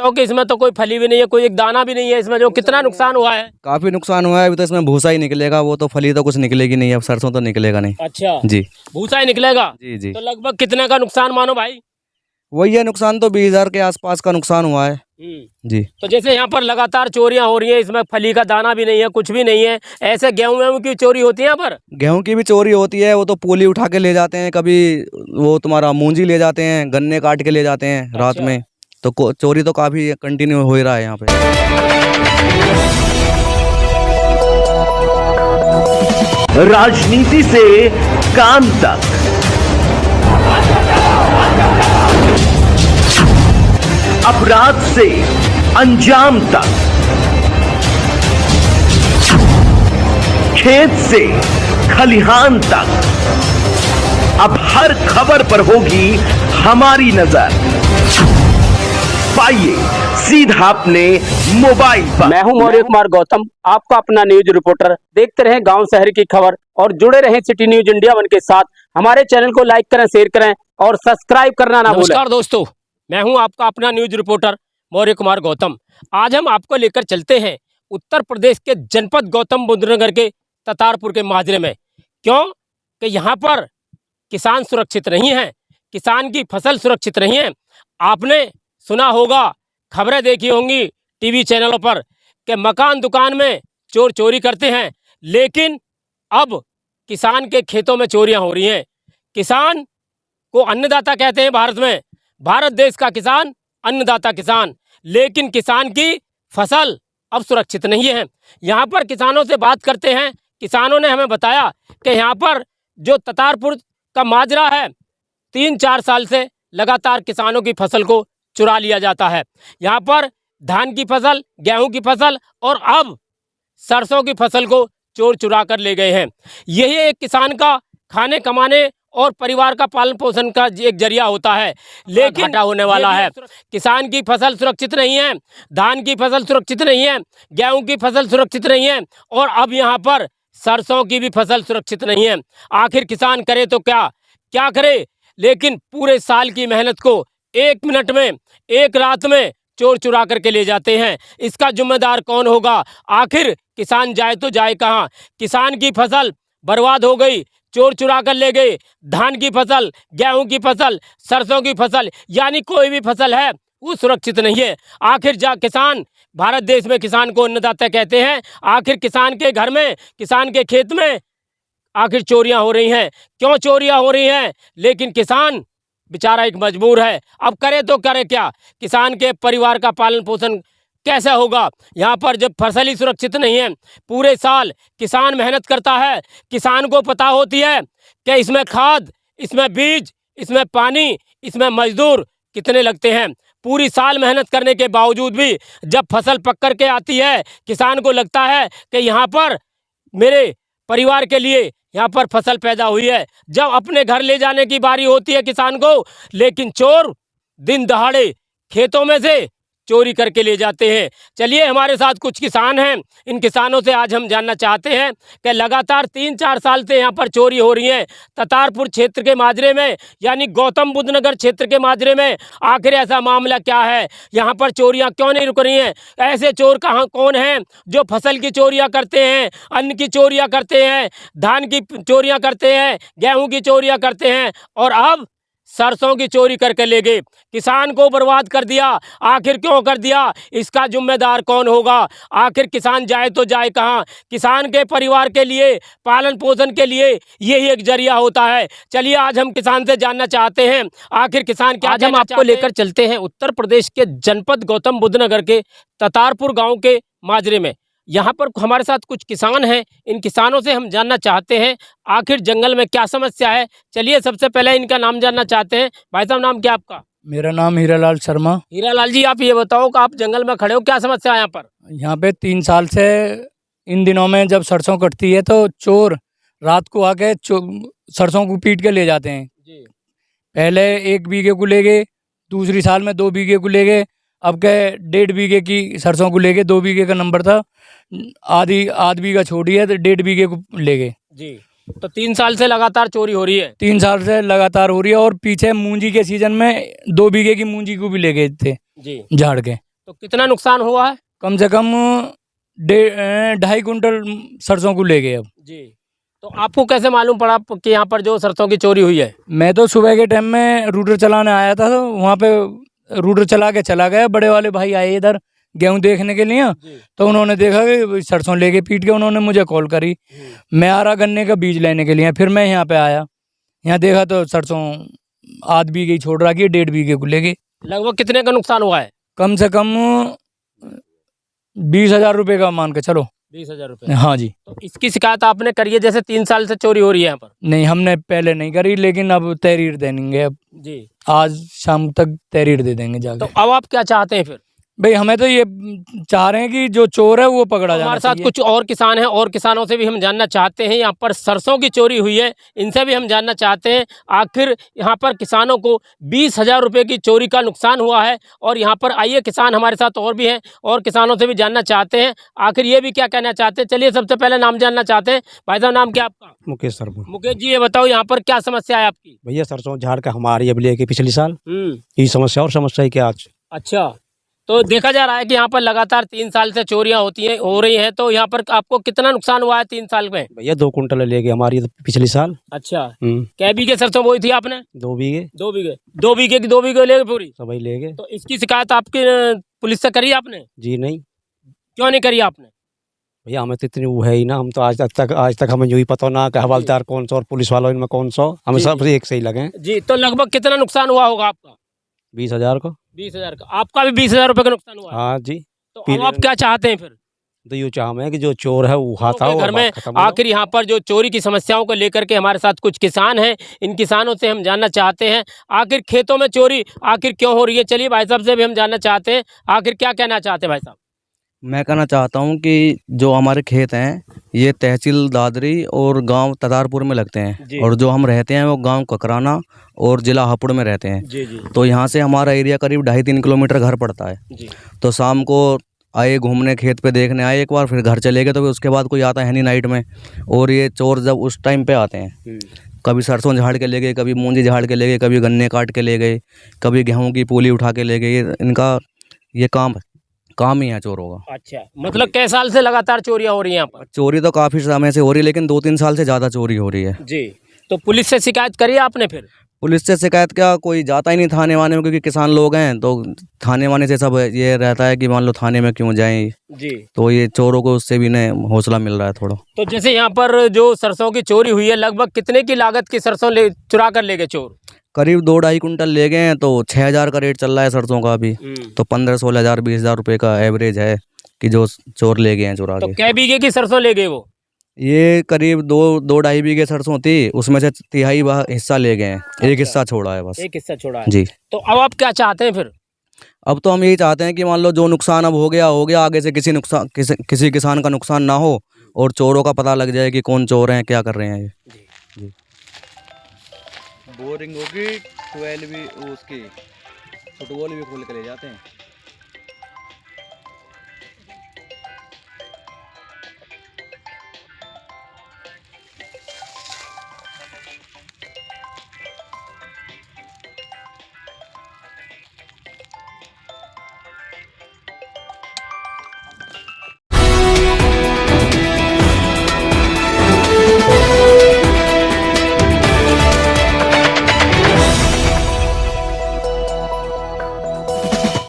तो कि इसमें तो कोई फली भी नहीं है, कोई एक दाना भी नहीं है इसमें, जो कितना नुकसान हुआ है? काफी नुकसान हुआ है। अभी तो इसमें भूसा ही निकलेगा, वो तो फली तो कुछ निकलेगी नहीं, अब सरसों तो निकलेगा नहीं। अच्छा जी भूसा ही निकलेगा। जी जी। तो लगभग कितने का नुकसान मानो भाई? वही है, नुकसान तो 20,000 के आसपास का नुकसान हुआ है जी। तो जैसे यहाँ पर लगातार चोरियां हो रही हैं, इसमें फली का दाना भी नहीं है, कुछ भी नहीं है, ऐसे गेहूं वेहूं की चोरी होती है यहाँ पर? गेहूं की भी चोरी होती है, वो तो पूली उठा के ले जाते हैं, कभी वो तुम्हारा मूंजी ले जाते हैं, गन्ने काट के ले जाते हैं रात में। तो चोरी तो काफी कंटिन्यू हो ही रहा है यहाँ पे। राजनीति से काम तक, अपराध से अंजाम तक, खेत से खलिहान तक, अब हर खबर पर होगी हमारी नजर। पाइए सीधा अपने मोबाइल पर। मैं हूं मौर्य कुमार गौतम, आपका अपना न्यूज रिपोर्टर। देखते रहें गांव शहर की खबर और जुड़े रहें सिटी न्यूज इंडिया वन के साथ। हमारे चैनल को लाइक करें, शेयर करें और सब्सक्राइब करना ना भूलें। नमस्कार दोस्तों, मैं हूं आपका अपना न्यूज रिपोर्टर मौर्य कुमार गौतम। आज हम आपको लेकर चलते हैं उत्तर प्रदेश के जनपद गौतम बुद्ध नगर के ततारपुर के माजरे में। क्यों कि यहाँ पर किसान सुरक्षित नहीं है, किसान की फसल सुरक्षित नहीं है। आपने सुना होगा, खबरें देखी होंगी टीवी चैनलों पर कि मकान दुकान में चोर चोरी करते हैं, लेकिन अब किसान के खेतों में चोरियां हो रही हैं। किसान को अन्नदाता कहते हैं भारत में, भारत देश का किसान अन्नदाता किसान, लेकिन किसान की फसल अब सुरक्षित नहीं है। यहाँ पर किसानों से बात करते हैं। किसानों ने हमें बताया कि यहाँ पर जो ततारपुर का माजरा है, 3-4 साल से लगातार किसानों की फसल को चुरा लिया जाता है। यहाँ पर धान की फसल, गेहूं की फसल और अब सरसों की फसल को चोर चुरा कर ले गए हैं। यही एक किसान का खाने कमाने और परिवार का पालन पोषण का एक जरिया होता है, लेकिन घाटा होने वाला है। किसान की फसल सुरक्षित नहीं है, धान की फसल सुरक्षित नहीं है, गेहूं की फसल सुरक्षित नहीं है और अब यहाँ पर सरसों की भी फसल सुरक्षित नहीं है। आखिर किसान करे तो क्या करे? लेकिन पूरे साल की मेहनत को 1 मिनट में, 1 रात में चोर चुरा करके ले जाते हैं। इसका जिम्मेदार कौन होगा? आखिर किसान जाए तो जाए कहाँ? किसान की फसल बर्बाद हो गई, चोर चुरा कर ले गए। धान की फसल, गेहूं की फसल, सरसों की फसल, यानी कोई भी फसल है वो सुरक्षित नहीं है। आखिर किसान, भारत देश में किसान को अन्नदाता कहते हैं। आखिर किसान के घर में, किसान के खेत में आखिर चोरियां हो रही हैं। क्यों चोरियां हो रही हैं? लेकिन किसान बेचारा एक मजबूर है, अब करे तो करे क्या? किसान के परिवार का पालन पोषण कैसे होगा? यहाँ पर जब फसल ही सुरक्षित नहीं है, पूरे साल किसान मेहनत करता है, किसान को पता होती है कि इसमें खाद, इसमें बीज, इसमें पानी, इसमें मजदूर कितने लगते हैं। पूरी साल मेहनत करने के बावजूद भी जब फसल पक कर के आती है, किसान को लगता है कि यहाँ पर मेरे परिवार के लिए यहाँ पर फसल पैदा हुई है। जब अपने घर ले जाने की बारी होती है किसान को, लेकिन चोर दिन दहाड़े खेतों में से चोरी करके ले जाते हैं। चलिए, हमारे साथ कुछ किसान हैं। इन किसानों से आज हम जानना चाहते हैं कि लगातार 3-4 साल से यहाँ पर चोरी हो रही है ततारपुर क्षेत्र के माजरे में, यानी गौतम बुद्ध नगर क्षेत्र के माजरे में। आखिर ऐसा मामला क्या है? यहाँ पर चोरियाँ क्यों नहीं रुक रही हैं? ऐसे चोर कौन हैं जो फसल की चोरियाँ करते हैं, अन्न की चोरियाँ करते हैं, धान की चोरियाँ करते हैं, गेहूँ की चोरियाँ करते हैं और अब सरसों की चोरी करके ले गए? किसान को बर्बाद कर दिया। आखिर क्यों कर दिया? इसका जिम्मेदार कौन होगा? आखिर किसान जाए तो जाए कहाँ? किसान के परिवार के लिए, पालन पोषण के लिए यही एक जरिया होता है। चलिए, आज हम किसान से जानना चाहते हैं आखिर किसान क्या। आज हम आपको लेकर चलते हैं उत्तर प्रदेश के जनपद गौतम बुद्ध नगर के ततारपुर गाँव के माजरे में। यहाँ पर हमारे साथ कुछ किसान हैं। इन किसानों से हम जानना चाहते हैं आखिर जंगल में क्या समस्या है। चलिए, सबसे पहले इनका नाम जानना चाहते हैं। भाई साहब, नाम क्या आपका? मेरा नाम हीरालाल शर्मा। हीरालाल जी, आप ये बताओ कि आप जंगल में खड़े हो, क्या समस्या है यहाँ पर? यहाँ पे 3 साल से इन दिनों में जब सरसों कटती है तो चोर रात को आके सरसों को पीट के ले जाते हैं जी। पहले 1 बीघे को ले गए, दूसरी साल में 2 बीघे को ले गए, अब के 1.5 बीघे की सरसों को ले गए। 2 बीघे का नंबर था, आध बीघा छोड़ी है तो 1.5 बीघे को ले गए जी। तो 3 साल से लगातार चोरी हो रही है? 3 साल से लगातार हो रही है। और पीछे मूंजी के सीजन में 2 बीघे की मूंजी को भी ले गए थे जी, झाड़ के। तो कितना नुकसान हुआ है? कम से कम 2.5 कुंटल सरसों को ले गए अब। जी। तो आपको कैसे मालूम पड़ा कि यहाँ पर जो सरसों की चोरी हुई है? मैं तो सुबह के टाइम में रूटर चलाने आया था, तो वहाँ पे रूटर चला के चला गया। बड़े वाले भाई आए इधर गेहूं देखने के लिए, तो उन्होंने देखा कि सरसों लेके पीट के, उन्होंने मुझे कॉल करी। मैं आ रहा गन्ने का बीज लेने के लिए, फिर मैं यहाँ पे आया, यहाँ देखा तो सरसों आध बीघे ही छोड़ रखी है, 1.5 बीघे को लेके। लगभग कितने का नुकसान हुआ है? कम से कम 20,000 रुपये का मान के चलो। 20,000 रुपये? हाँ जी। तो इसकी शिकायत आपने करी है? जैसे 3 साल से चोरी हो रही है यहाँ पर। नहीं, हमने पहले नहीं करी, लेकिन अब तहरीर देंगे। अब जी, आज शाम तक तहरीर दे देंगे जाके। तो अब आप क्या चाहते हैं फिर? भाई हमें तो ये चाह रहे हैं कि जो चोर है वो पकड़ा जाना हमारे साथ चाहिए। कुछ और किसान हैं, और किसानों से भी हम जानना चाहते हैं। यहाँ पर सरसों की चोरी हुई है, इनसे भी हम जानना चाहते हैं आखिर यहाँ पर किसानों को 20,000 रुपये की चोरी का नुकसान हुआ है। और यहाँ पर आइए, किसान हमारे साथ और भी हैं, और किसानों से भी जानना चाहते हैं आखिर ये भी क्या कहना चाहते हैं। चलिए सबसे पहले नाम जानना चाहते हैं। भाई साहब, नाम क्या आपका? मुकेश शर्मा। मुकेश जी, ये बताओ यहाँ पर क्या समस्या है आपकी? भैया सरसों झाड़ का हमारी अब लेके पिछले साल हम्म, ये समस्या, और समस्या है क्या आज? अच्छा। तो देखा जा रहा है कि यहाँ पर लगातार 3 साल से चोरियां हो रही हैं, तो यहाँ पर आपको कितना नुकसान हुआ है 3 साल में? भैया 2 कुंटल ले गए हमारी तो पिछले साल। अच्छा, कै बीघे सरसों बोई थी आपने? 2 बीघे। 2 बीघे? 2 बीघे की 2 बीघे ले गए पूरी? सभी ले गए। तो इसकी शिकायत आपकी पुलिस से करी आपने? जी नहीं क्यों नहीं करी आपने? भैया, हमें तो इतनी वो है ही ना, हम तो आज तक हमें जो ही पता ना कि हवलदार कौन सा और पुलिस वालों इनमें कौन सा, हमें जी, सब एक से ही लगे। जी। तो लगभग कितना नुकसान हुआ होगा आपका? 20,000 को। 20,000 का? आपका भी 20,000 रुपये का नुकसान हुआ है? हाँ जी। तो अब आप क्या चाहते हैं फिर? तो ये चाह है कि जो चोर है वो हाथा हो, घर में आखिर यहाँ पर जो चोरी की समस्याओं को लेकर के हमारे साथ कुछ किसान हैं, इन किसानों से हम जानना चाहते हैं आखिर खेतों में चोरी आखिर क्यों हो रही है। चलिए भाई साहब से भी हम जानना चाहते हैं आखिर क्या कहना चाहते हैं। भाई साहब, मैं कहना चाहता हूँ कि जो हमारे खेत हैं ये तहसील दादरी और गांव ततारपुर में लगते हैं, और जो हम रहते हैं वो गांव ककराना और ज़िला हापुड़ में रहते हैं। जी जी तो यहाँ से हमारा एरिया करीब 2.5-3 किलोमीटर घर पड़ता है। जी। तो शाम को आए, घूमने खेत पे देखने आए एक बार, फिर घर चले गए, तो फिर उसके बाद कोई आता है नहीं नाइट में। और ये चोर जब उस टाइम पे आते हैं, कभी सरसों झाड़ के ले गए, कभी मूंजी झाड़ के ले गए, कभी गन्ने काट के ले गए, कभी गेहूं की पूली उठा के ले गए। इनका ये काम ही है चोरों का। अच्छा, मतलब कई साल से लगातार चोरियां हो रही हैं यहाँ पर? चोरी तो काफ़ी समय से हो रही है, लेकिन 2-3 साल से ज़्यादा चोरी हो रही है। जी। तो पुलिस से शिकायत करी आपने फिर? पुलिस से शिकायत क्या, कोई जाता ही नहीं थाने वाने में, क्योंकि किसान लोग हैं तो थाने वाने से सब ये रहता है कि मान लो थाने में क्यों जाएं। जी। तो ये चोरों को उससे भी ने हौसला मिल रहा है थोड़ा। तो जैसे यहाँ पर जो सरसों की चोरी हुई है, लगभग कितने की लागत की सरसों चुरा कर ले गए चोर? करीब 2-2.5 कुंटल ले गए हैं, तो 6,000 का रेट चल रहा है सरसों का अभी। तो 15-16,000 20,000 रुपये का एवरेज है कि जो चोर ले गए हैं चुरा तो के। कै बीघे की सरसों ले गए वो? ये करीब 2-2.5 बीघे सरसों थी, उसमें से 1/3 हिस्सा ले गए हैं। एक हिस्सा छोड़ा है बस। एक हिस्सा छोड़ा है। जी। तो अब आप क्या चाहते हैं फिर? अब तो हम यही चाहते हैं कि मान लो जो नुकसान अब हो गया, आगे से किसी किसान का नुकसान ना हो, और चोरों का पता लग जाए कि कौन चोर हैं, क्या कर रहे हैं ये। जी। बोरिंग होगी 12 भी, उसकी फुटबॉल भी खोल के ले जाते हैं।